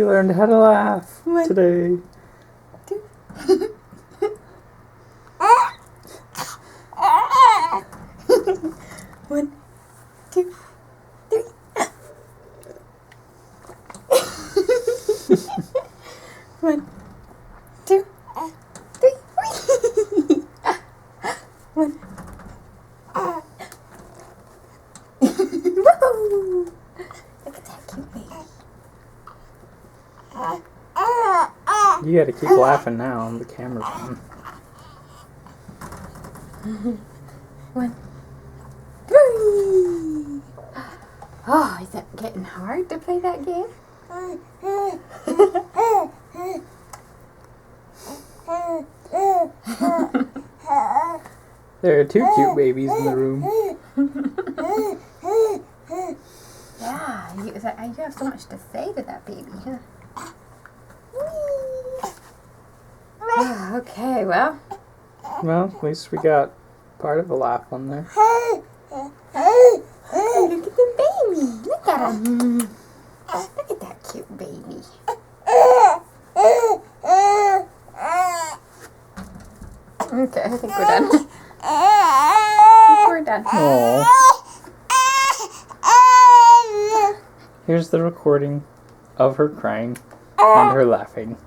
You learned how to laugh today. 2. 1, 2, 3. 1, 2, 3. 1. Woo! Look at that cute baby. You gotta keep laughing now. The camera's on. 1, 3. Oh, is that getting hard to play that game? There are 2 cute babies in the room. Yeah, you have so much to say to that baby, huh? Okay, well. Well, at least we got part of a laugh on there. Oh, look at the baby. Look at him. Look at that cute baby. Okay, I think we're done. We're done. Aww. Here's the recording of her crying and her laughing.